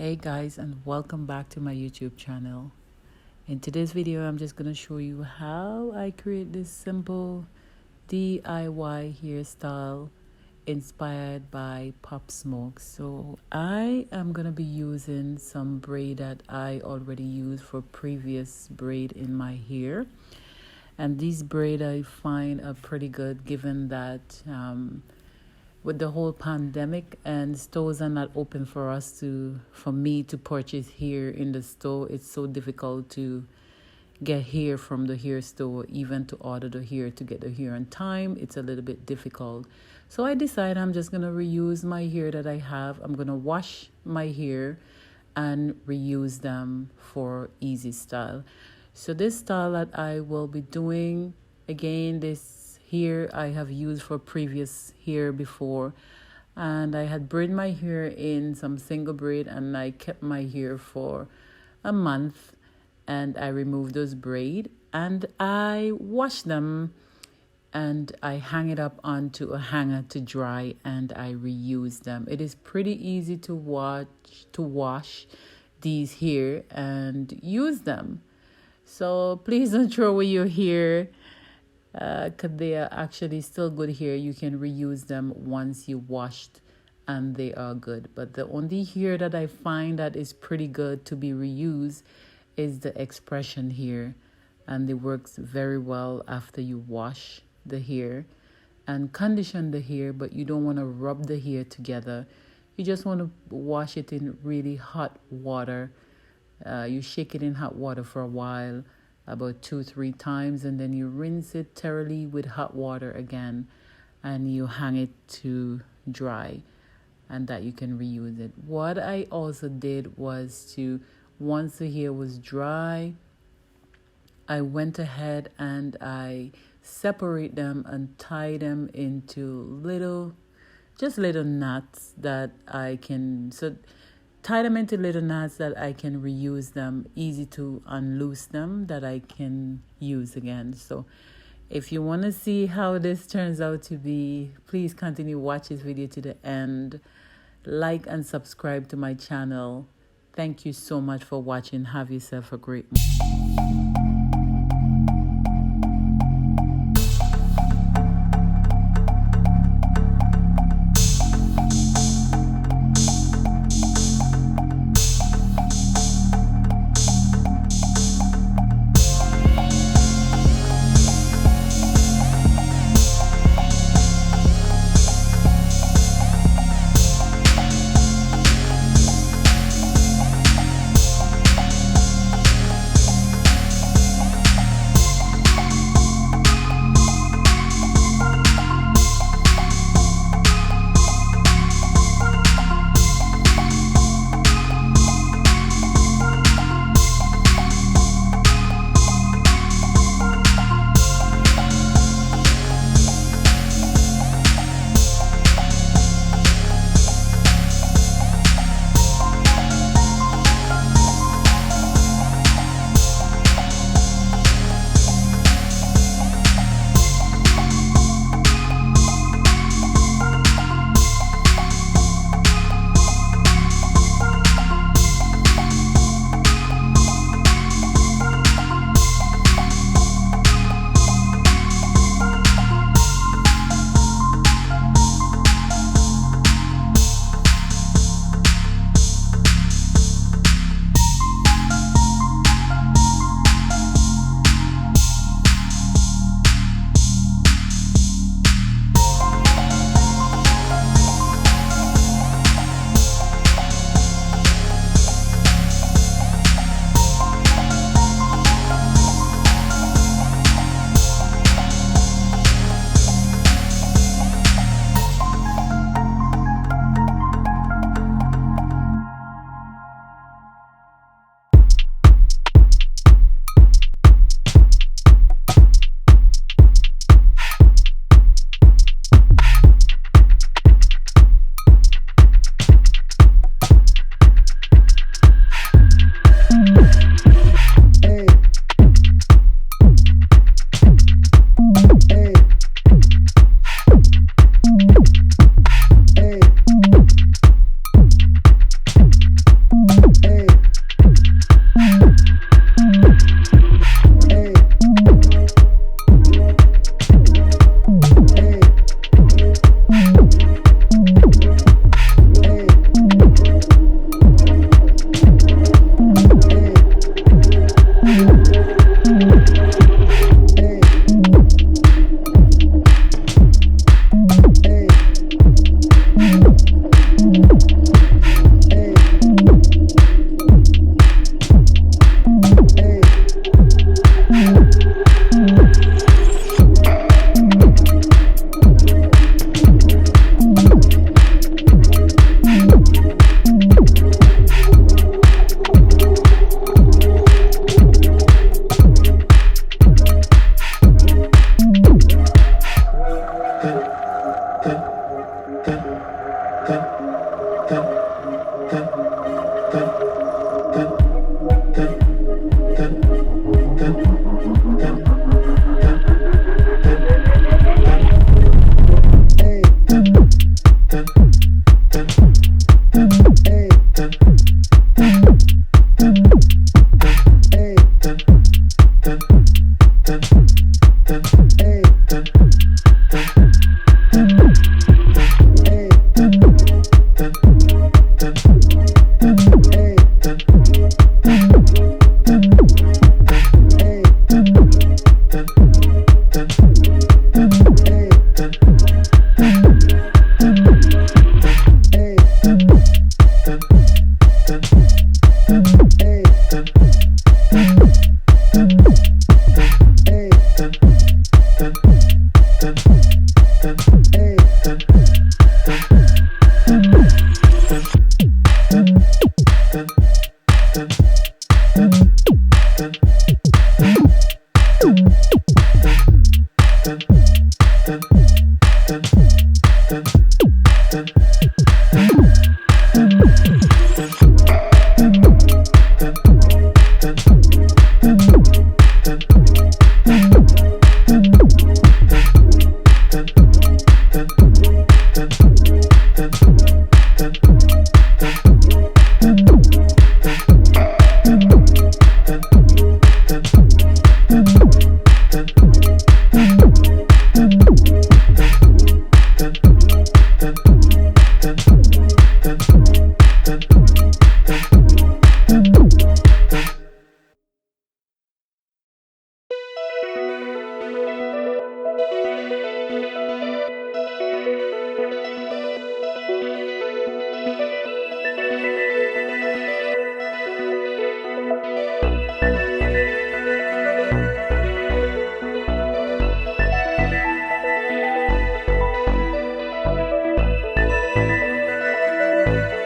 Hey guys, and welcome back to my YouTube channel. In today's video I'm just gonna show you how I create this simple DIY hairstyle inspired by Pop Smoke. So I am gonna be using some braid that I already used for previous braid in my hair, and these braid I find are pretty good given that with the whole pandemic and stores are not open for me to purchase here in the store. It's so difficult to get hair from the hair store, even to order the hair to get the hair on time. It's a little bit difficult. So I decided I'm just gonna reuse my hair that I have. I'm gonna wash my hair and reuse them for easy style. So this style that I will be doing, again, this hair I have used for previous hair before, and I had braided my hair in some single braid, and I kept my hair for a month, and I removed those braid and I washed them and I hang it up onto a hanger to dry, and I reuse them. It is pretty easy to wash these hair and use them. So please don't throw away your hair, because they are actually still good hair. You can reuse them once you washed and they are good. But the only hair that I find that is pretty good to be reused is the expression hair, and it works very well after you wash the hair and condition the hair, but you don't want to rub the hair together. You just want to wash it in really hot water. You shake it in hot water for a while, about 2-3 times, and then you rinse it thoroughly with hot water again, and you hang it to dry, and that you can reuse it. What I also did was once the hair was dry, I went ahead and I separate them and tie them into little knots that I can tie them into little knots that I can reuse them, easy to unloose them, that I can use again. So if you want to see how this turns out to be, please continue watch this video to the end. Like and subscribe to my channel. Thank you so much for watching. Have yourself a great bye.